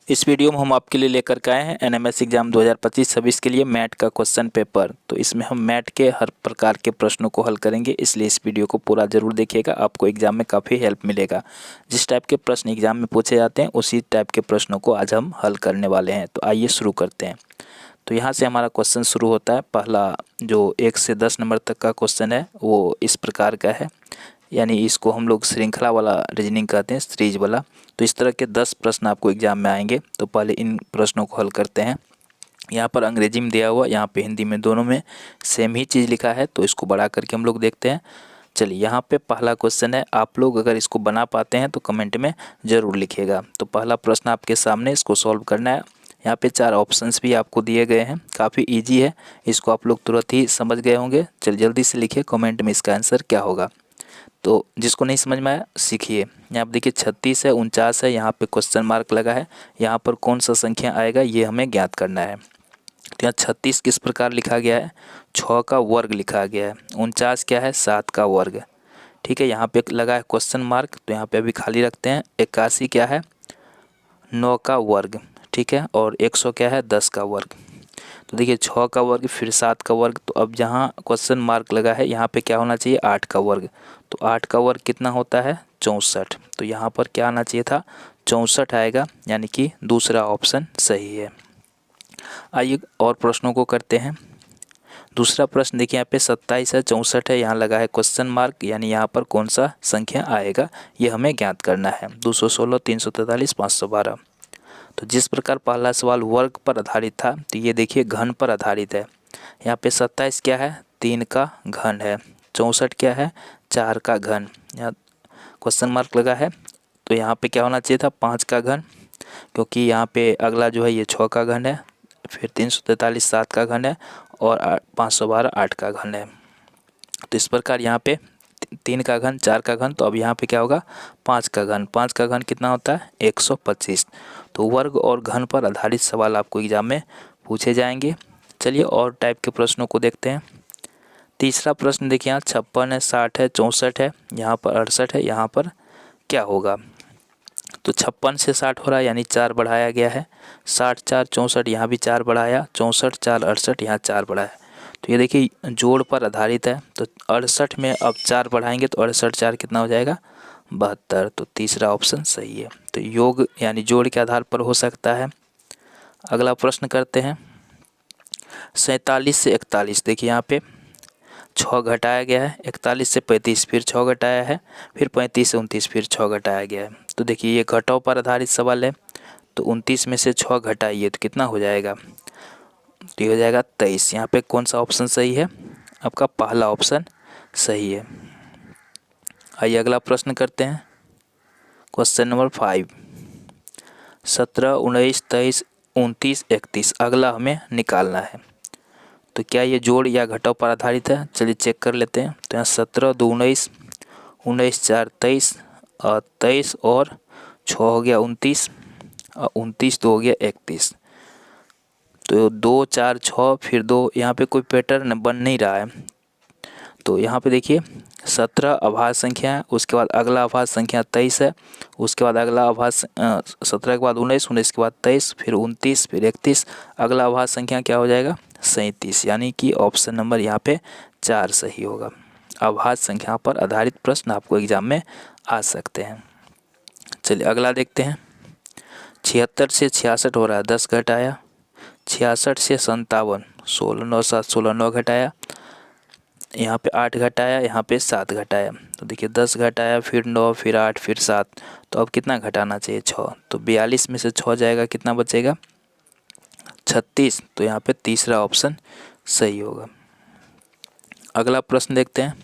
इस वीडियो में हम आपके लिए लेकर के आए हैं एनएमएस एग्जाम 2025-26 के लिए मैट का क्वेश्चन पेपर। तो इसमें हम मैट के हर प्रकार के प्रश्नों को हल करेंगे, इसलिए इस वीडियो को पूरा जरूर देखिएगा। आपको एग्जाम में काफ़ी हेल्प मिलेगा। जिस टाइप के प्रश्न एग्जाम में पूछे जाते हैं उसी टाइप के प्रश्नों को आज हम हल करने वाले हैं। तो आइए शुरू करते हैं। तो यहाँ से हमारा क्वेश्चन शुरू होता है। पहला जो 1 से 10 नंबर तक का क्वेश्चन है वो इस प्रकार का है, यानी इसको हम लोग श्रृंखला वाला रीजनिंग कहते हैं, सीरीज वाला। तो इस तरह के 10 प्रश्न आपको एग्जाम में आएंगे। तो पहले इन प्रश्नों को हल करते हैं। यहाँ पर अंग्रेजी में दिया हुआ, यहाँ पे हिंदी में, दोनों में सेम ही चीज़ लिखा है। तो इसको बढ़ा करके हम लोग देखते हैं। चलिए, यहाँ पे पहला क्वेश्चन है। आप लोग अगर इसको बना पाते हैं तो कमेंट में ज़रूर लिखिएगा। तो पहला प्रश्न आपके सामने, इसको सॉल्व करना है। यहाँ पे 4 ऑप्शंस भी आपको दिए गए हैं, काफ़ी इजी है, इसको आप लोग तुरंत ही समझ गए होंगे। चलिए जल्दी से लिखिए कमेंट में इसका आंसर क्या होगा। तो जिसको नहीं समझ में आया सीखिए। यहाँ पर देखिए 36 है, 49 है, यहाँ पे क्वेश्चन मार्क लगा है। यहाँ पर कौन सा संख्या आएगा ये हमें ज्ञात करना है। तो यहाँ 36 किस प्रकार लिखा गया है, 6 का वर्ग लिखा गया है। 49 क्या है, 7 का वर्ग। ठीक है, यहाँ पे लगा है क्वेश्चन मार्क, तो यहाँ पे अभी खाली रखते हैं। 81 क्या है, 9 का वर्ग। ठीक है, और 100 क्या है, 10 का वर्ग। तो देखिए 6 का वर्ग फिर 7 का वर्ग। तो अब जहाँ क्वेश्चन मार्क लगा है यहाँ पे क्या होना चाहिए, 8 का वर्ग। तो 8 का वर्ग कितना होता है, 64। तो यहाँ पर क्या आना चाहिए था, 64 आएगा, यानी कि दूसरा ऑप्शन सही है। आइए और प्रश्नों को करते हैं। दूसरा प्रश्न देखिए, यहाँ पे 27 है, 64 है, यहाँ लगा है क्वेश्चन मार्क, यानी यहाँ पर कौन सा संख्या आएगा ये हमें ज्ञात करना है। 216, 343, 512। तो जिस प्रकार पहला सवाल वर्ग पर आधारित था, तो ये देखिए घन पर आधारित है। यहाँ पे 27 क्या है, 3 का घन है। 64 क्या है, 4 का घन। यहाँ क्वेश्चन मार्क लगा है, तो यहाँ पे क्या होना चाहिए था, 5 का घन, क्योंकि यहाँ पे अगला जो है ये 6 का घन है, फिर 343 7 का घन है, और 512 8 का घन है। तो इस प्रकार यहाँ पे 3 का घन, 4 का घन, तो अब यहाँ पे क्या होगा, 5 का घन। 5 का घन कितना होता है, 125। तो वर्ग और घन पर आधारित सवाल आपको एग्जाम में पूछे जाएंगे। चलिए और टाइप के प्रश्नों को देखते हैं। तीसरा प्रश्न देखिए, यहाँ 56 है, 60 है, 64 है, यहाँ पर 68 है, यहाँ पर क्या होगा। तो 56 से 60 हो रहा है, यानी 4 बढ़ाया गया है। 60 4 64, यहाँ भी 4 बढ़ाया। 64 4 68, यहाँ 4 बढ़ाया। तो ये देखिए जोड़ पर आधारित है। तो 68 में अब 4 बढ़ाएंगे तो 68 4 कितना हो जाएगा, 72। तो तीसरा ऑप्शन सही है। तो योग यानी जोड़ के आधार पर हो सकता है। अगला प्रश्न करते हैं। 47 से 41, देखिए यहाँ पे 6 घटाया गया है। 41 से 35 फिर 6 घटाया है, फिर 35 से 29 फिर 6 घटाया गया है। तो देखिए ये घटाव पर आधारित सवाल है। तो 29 में से 6 घटाइए तो कितना हो जाएगा, तो ये हो जाएगा 23। यहाँ पे कौन सा ऑप्शन सही है, आपका पहला ऑप्शन सही है। आइए अगला प्रश्न करते हैं। Question number 5। 17 19 23 29 31, अगला हमें निकालना है। तो क्या ये जोड़ या घटाव पर आधारित है, चलिए चेक कर लेते हैं। तो यहाँ 17 2 19, 19 4 23, 23 और 6 हो गया 29, और 29 2 हो गया 31। तो 2 4 6 फिर 2, यहाँ पे कोई पैटर्न बन नहीं रहा है। तो यहाँ पे देखिए 17 अभाज्य संख्या है, उसके बाद अगला अभाज्य संख्या 23 है, उसके बाद अगला अभाज्य 17 के बाद 19, 19 के बाद 23, फिर 29, फिर 31, अगला अभाज्य संख्या क्या हो जाएगा, 37। यानी कि ऑप्शन नंबर यहाँ पे 4 सही होगा। अभाज्य संख्या पर आधारित प्रश्न आपको एग्जाम में आ सकते हैं। चलिए अगला देखते हैं। 76 से 66 हो रहा है, 10 घटाया। 66 से 57, 16 9 7 16 9 घटाया। यहाँ पे 8 घटाया, यहाँ पे 7 घटाया। तो देखिए 10 घटाया, फिर 9, फिर 8, फिर 7। तो अब कितना घटाना चाहिए, 6। तो 42 में से 6 जाएगा, कितना बचेगा, 36। तो यहाँ पे तीसरा ऑप्शन सही होगा। अगला प्रश्न देखते हैं,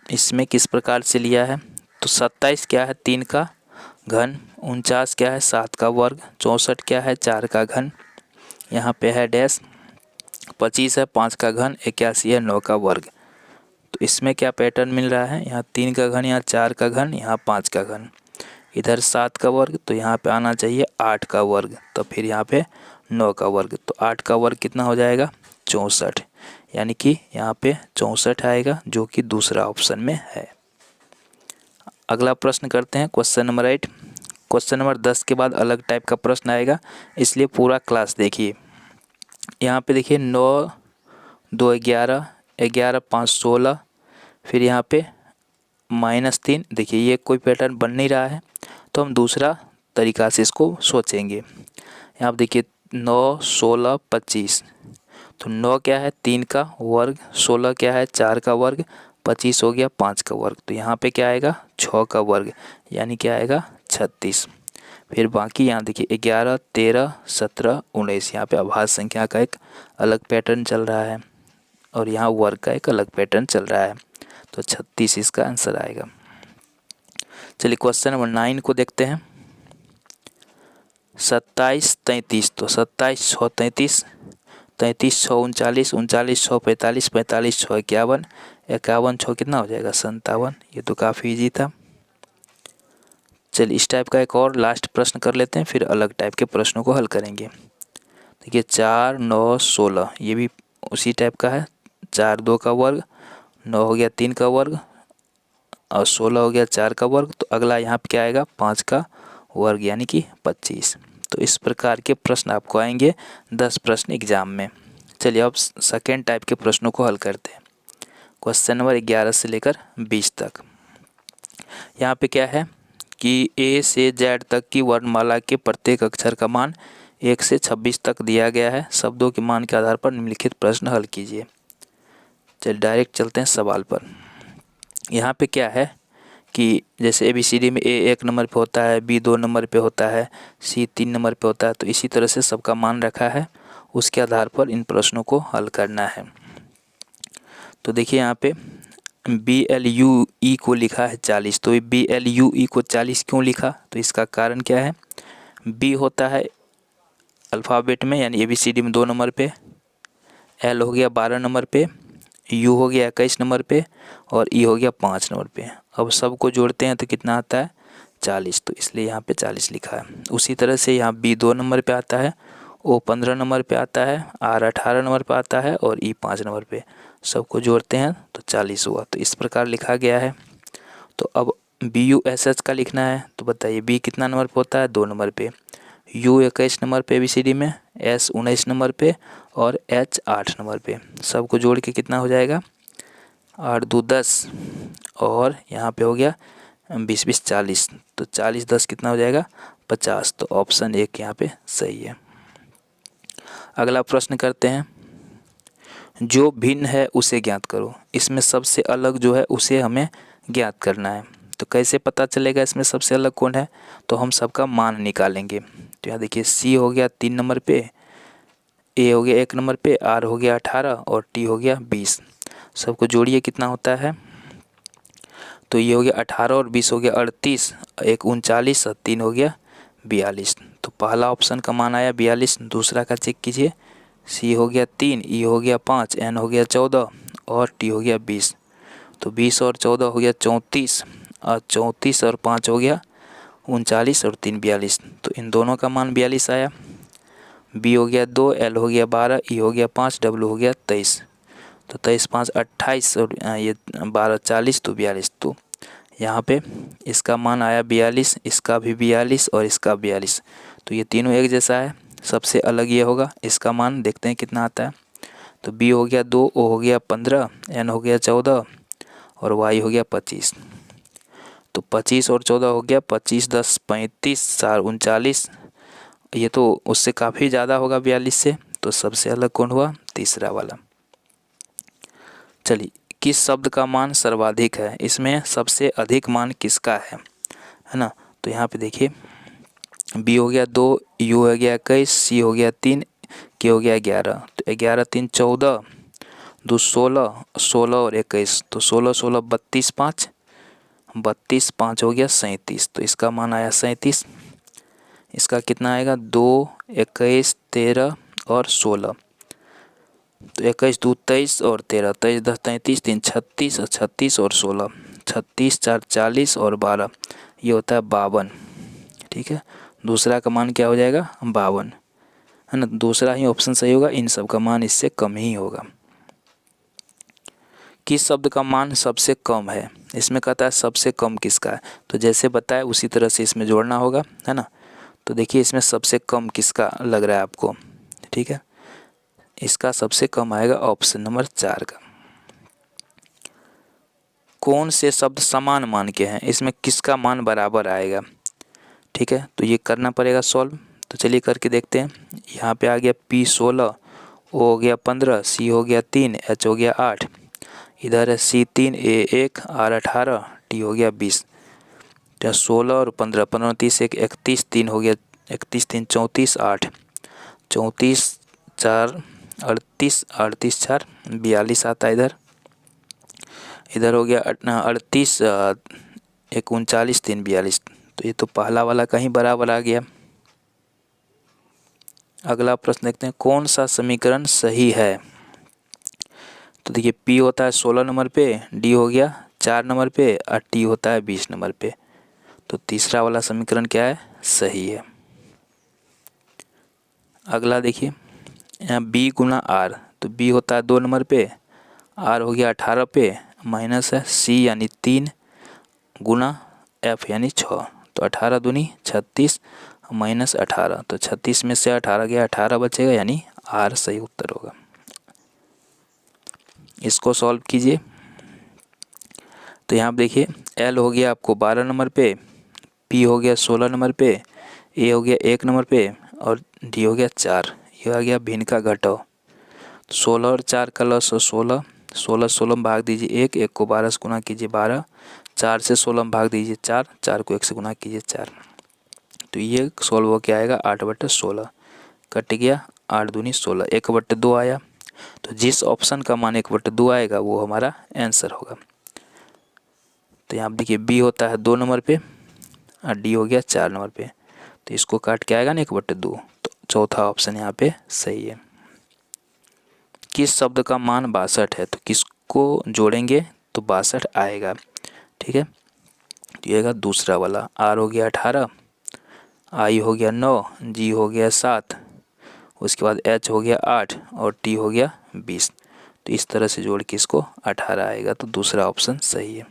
इसमें किस प्रकार से लिया है। तो 27 क्या है, 3 का घन। 49 क्या है, 7 का वर्ग। 64 क्या है, 4 का घन, यहाँ पे है डैश। 25 है, 5 का घन। 81 है, 9 का वर्ग। तो इसमें क्या पैटर्न मिल रहा है, यहाँ 3 का घन, यहाँ 4 का घन, यहाँ 5 का घन, इधर 7 का वर्ग। तो यहाँ पे आना चाहिए 8 का वर्ग, तो फिर यहाँ पे 9 का वर्ग। तो 8 का वर्ग कितना हो जाएगा, 64। यानी कि यहाँ पे 64 आएगा, जो कि दूसरा ऑप्शन में है। अगला प्रश्न करते हैं, क्वेश्चन नंबर 8। क्वेश्चन नंबर 10 के बाद अलग टाइप का प्रश्न आएगा, इसलिए पूरा क्लास देखिए। यहाँ पे देखिए 9 2 11, 11 5 16, फिर यहाँ पे -3। देखिए ये कोई पैटर्न बन नहीं रहा है, तो हम दूसरा तरीका से इसको सोचेंगे। यहाँ पे देखिए 9 16 25, तो 9 क्या है 3 का वर्ग, 16 क्या है 4 का वर्ग, 25 हो गया 5 का वर्ग, तो यहाँ पे क्या आएगा 6 का वर्ग, यानी क्या आएगा 36। फिर बाकी यहाँ देखिए 11 13 17 19, यहाँ पे अभाज्य संख्या का एक अलग पैटर्न चल रहा है और यहाँ वर्ग का एक अलग पैटर्न चल रहा है, तो 36 इसका आंसर आएगा। चलिए क्वेश्चन नंबर 9 को देखते हैं। 27 33, तो 27 6 33, 33 6 39, 39 6 45, 45 6 51, 51 6 कितना हो जाएगा 57। ये तो काफ़ी इजी था। चलिए इस टाइप का एक और लास्ट प्रश्न कर लेते हैं, फिर अलग टाइप के प्रश्नों को हल करेंगे। देखिए 4 9 16, ये भी उसी टाइप का है। 4 2 का वर्ग, 9 हो गया 3 का वर्ग और 16 हो गया 4 का वर्ग, तो अगला यहाँ पे क्या आएगा 5 का वर्ग, यानी कि 25। तो इस प्रकार के प्रश्न आपको आएंगे 10 प्रश्न एग्जाम में। चलिए अब सेकेंड टाइप के प्रश्नों को हल करते हैं, क्वेश्चन नंबर 11 से लेकर 20 तक। यहाँ पे क्या है कि A से Z तक की वर्णमाला के प्रत्येक अक्षर का मान 1 से 26 तक दिया गया है। शब्दों के मान के आधार पर निम्नलिखित प्रश्न हल कीजिए। चलिए डायरेक्ट चलते हैं सवाल पर। यहाँ पे क्या है कि जैसे ABCD में A 1 नंबर पे होता है, B 2 नंबर पे होता है, C 3 नंबर पे होता है, तो इसी तरह से सबका मान रखा है, उसके आधार पर इन प्रश्नों को हल करना है। तो देखिए यहाँ पे BLUE को लिखा है 40, तो BLUE को 40 क्यों लिखा, तो इसका कारण क्या है, B होता है अल्फ़ाबेट में यानी ABCD में 2 नंबर पे, L हो गया 12 नंबर पे, U हो गया 21 नंबर पे और E हो गया 5 नंबर पे। अब सबको जोड़ते हैं तो कितना आता है 40, तो इसलिए यहाँ पे 40 लिखा है। उसी तरह से यहाँ B 2 नंबर पे आता है, O 15 नंबर पे आता है, R 18 नंबर पे आता है और E 5 नंबर पे। सबको जोड़ते हैं तो 40 हुआ, तो इस प्रकार लिखा गया है। तो अब BUSH का लिखना है, तो बताइए B कितना नंबर पे होता है 2 नंबर पे, U 21 नंबर पे ABCD में, S 19 नंबर पे और H 8 नंबर पे। सबको जोड़ के कितना हो जाएगा 8 2 10 और यहाँ पे हो गया 20 20 40, तो 40 10 कितना हो जाएगा 50, तो ऑप्शन 1 यहाँ पे सही है। अगला प्रश्न करते हैं, जो भिन्न है उसे ज्ञात करो। इसमें सबसे अलग जो है उसे हमें ज्ञात करना है। तो कैसे पता चलेगा इसमें सबसे अलग कौन है, तो हम सबका मान निकालेंगे। तो यहाँ देखिए C हो गया 3 नंबर पे, A हो गया 1 नंबर पे, R हो गया 18 और T हो गया 20। सबको जोड़िए कितना होता है, तो ये हो गया 18 और 20 हो गया 38, 1 39 और 3 हो गया 42। तो पहला ऑप्शन का मान आया 42। दूसरा का चेक कीजिए, C हो गया 3, E हो गया 5, N हो गया 14 और T हो गया 20। तो 20 और 14 हो गया 34 और 34 और 5 हो गया 39 और 3 42। तो इन दोनों का मान 42 आया। B हो गया 2, L हो गया 12, E हो गया 5, W हो गया 23। तो 23 5 28 और ये 12 40, तो 42। तो यहाँ पे इसका मान आया 42, इसका भी 42 और इसका 42। तो ये तीनों एक जैसा है, सबसे अलग ये होगा। इसका मान देखते हैं कितना आता है। तो B हो गया 2, O हो गया 15, N हो गया 14 और Y हो गया 25। तो 25 और 14 हो गया 25 10 35 4 39, ये तो उससे काफ़ी ज़्यादा होगा 42 से। तो सबसे अलग कौन हुआ, तीसरा वाला। चलिए किस शब्द का मान सर्वाधिक है, इसमें सबसे अधिक मान किसका है ना। तो यहाँ पे देखिए B हो गया 2, U हो गया 21, C हो गया 3, K हो गया 11। तो 11 3 14, 2 16, 16 और 21, तो 16 16 32 5, 32 5 हो गया 37। तो इसका मान आया 37। इसका कितना आएगा 2 21 13 और 16, तो 21 2 23 और 13, 23 10 33 3 36 और 36 और 16, 36 4 40 और 12, ये होता है 52। ठीक है, दूसरा का मान क्या हो जाएगा 52, है ना। दूसरा ही ऑप्शन सही होगा, इन सब का मान इससे कम ही होगा। किस शब्द का मान सबसे कम है, इसमें कहता है सबसे कम किसका है। तो जैसे बताया उसी तरह से इसमें जोड़ना होगा, है ना। तो देखिए इसमें सबसे कम किसका लग रहा है आपको, ठीक है। इसका सबसे कम आएगा ऑप्शन नंबर 4 का। कौन से शब्द समान मान के हैं, इसमें किसका मान बराबर आएगा, ठीक है। तो ये करना पड़ेगा सॉल्व। तो चलिए करके देखते हैं। यहाँ पे आ गया P 16, O हो गया 15, C हो गया 3, H हो गया 8, इधर है C 3, A 1, R 18, T हो गया 20। तो 16 और 15, 15 30 1 31, 3 हो गया 31 3 34, 8 34 4 38, 38 4 42 आता है इधर। इधर हो गया 38 1 39 3 42। तो ये तो पहला वाला कहीं बराबर आ गया। अगला प्रश्न देखते हैं, कौन सा समीकरण सही है। तो देखिए P होता है 16 नंबर पे, D हो गया 4 नंबर पे और T होता है 20 नंबर पे। तो तीसरा वाला समीकरण क्या है, सही है। अगला देखिए यहाँ B गुना R, तो B होता है 2 नंबर पे, R हो गया 18 पे, माइनस है C यानी 3 गुना F यानी 6। तो 18 दूनी 36 माइनस 18, तो 36 में से 18 गया 18 बचेगा, यानी R सही उत्तर होगा। इसको सॉल्व कीजिए। तो यहाँ देखिए L हो गया आपको 12 नंबर पे, P हो गया 16 नंबर पे, A हो गया 1 नंबर पे और D हो गया 4। ये आ गया भिन्न का घटाव। 16 और 4 का लॉस हो 16, 16 16 में भाग दीजिए 1, 1 को 12 से गुना कीजिए 12, 4 से 16 में भाग दीजिए 4, 4 को 1 से गुना कीजिए 4। तो ये सॉल्व हो क्या आएगा 8/16, कट गया 8 दूनी 16, 1/2 आया। तो जिस ऑप्शन का मान 1/2 आएगा वो हमारा आंसर होगा। तो यहाँ देखिए B होता है 2 नंबर पे और D हो गया 4 नंबर पे, तो इसको काट के आएगा ना 1/2। तो चौथा ऑप्शन यहाँ पे सही है। किस शब्द का मान 62 है, तो किसको जोड़ेंगे तो 62 आएगा, ठीक है। तो ये दूसरा वाला। R हो गया 18, I हो गया 9, G हो गया 7, उसके बाद H हो गया 8 और T हो गया 20। तो इस तरह से जोड़ के इसको 18 आएगा, तो दूसरा ऑप्शन सही है।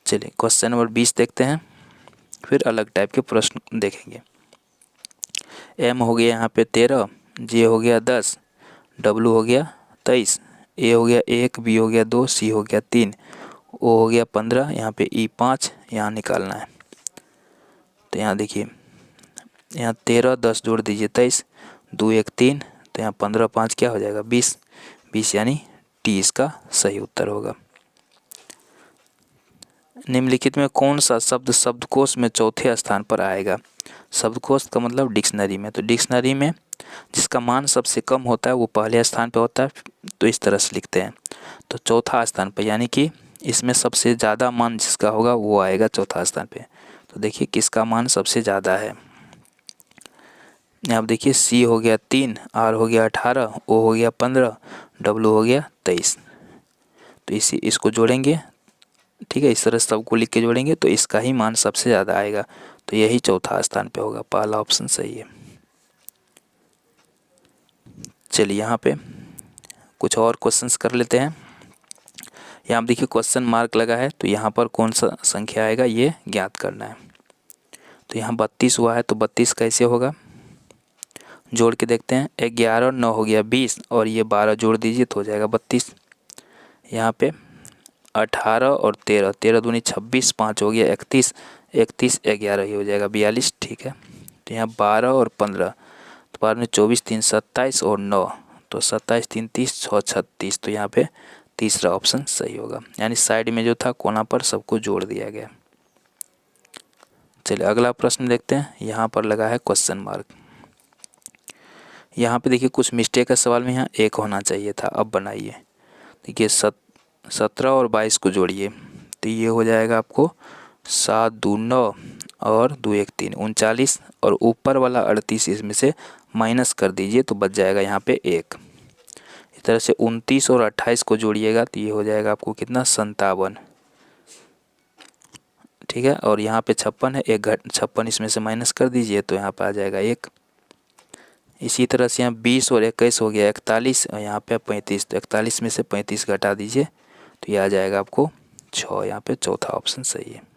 चलिए क्वेश्चन नंबर 20 देखते हैं, फिर अलग टाइप के प्रश्न देखेंगे। M हो गया यहाँ पे 13, J हो गया 10, W हो गया 23, A हो गया 1, B हो गया 2, C हो गया 3, O हो गया 15, यहाँ पे E 5 यहाँ निकालना है। तो यहाँ देखिए यहाँ 13 10 जोड़ दीजिए 23, 2 1 3, तो यहाँ 15 5 क्या हो जाएगा 20, 20 यानी टी इसका सही उत्तर होगा। निम्नलिखित में कौन सा शब्द शब्दकोश में चौथे स्थान पर आएगा। शब्दकोश का मतलब डिक्शनरी में, तो डिक्शनरी में जिसका मान सबसे कम होता है वो पहले स्थान पर होता है, तो इस तरह से लिखते हैं। तो चौथा स्थान पर यानी कि इसमें सबसे ज़्यादा मान जिसका होगा वो आएगा चौथा स्थान पे। तो देखिए किसका मान सबसे ज़्यादा है। आप देखिए C हो गया 3, R हो गया 18, O हो गया 15, W हो गया 23। तो इसको जोड़ेंगे, ठीक है, इस तरह सबको लिख के जोड़ेंगे तो इसका ही मान सबसे ज़्यादा आएगा, तो यही चौथा स्थान पे होगा, पहला ऑप्शन सही है। चलिए यहाँ पे कुछ और क्वेश्चंस कर लेते हैं। यहाँ देखिए क्वेश्चन मार्क लगा है, तो यहाँ पर कौन सा संख्या आएगा ये ज्ञात करना है। तो यहाँ 32 हुआ है, तो 32 कैसे होगा, जोड़ के देखते हैं। 11 और 9 हो गया 20 और ये 12 जोड़ दीजिए तो हो जाएगा 32। यहाँ पे 18 और 13, 13 दूनी 26, 5 हो गया 31, 31 11 ही हो जाएगा 42, ठीक है। तो यहाँ 12 और 15, तो 12 में 24 3 27 और 9, तो 27 3 30 6 36, तो यहाँ पे तीसरा ऑप्शन सही होगा, यानी साइड में जो था कोना पर सबको जोड़ दिया गया। चलिए अगला प्रश्न देखते हैं। यहाँ पर लगा है क्वेश्चन मार्क। यहाँ पे देखिए कुछ मिस्टेक है सवाल में, यहाँ 1 होना चाहिए था। अब बनाइए, देखिए 17 और 22 को जोड़िए, तो ये हो जाएगा आपको 7 2 9 और 2 1 3 39, और ऊपर वाला 38 इसमें से माइनस कर दीजिए तो बच जाएगा यहाँ पे 1। इस तरह से 29 और 28 को जोड़िएगा तो ये हो जाएगा आपको कितना 57, ठीक है। और यहाँ पे 56 है, 1 56 इसमें से माइनस कर दीजिए तो यहाँ पे आ जाएगा 1। इसी तरह से यहाँ 20 और 21 हो गया 41 और यहाँ पे 35, तो 41 में से 35 घटा दीजिए तो ये आ जाएगा आपको 6। यहाँ पे चौथा ऑप्शन सही है।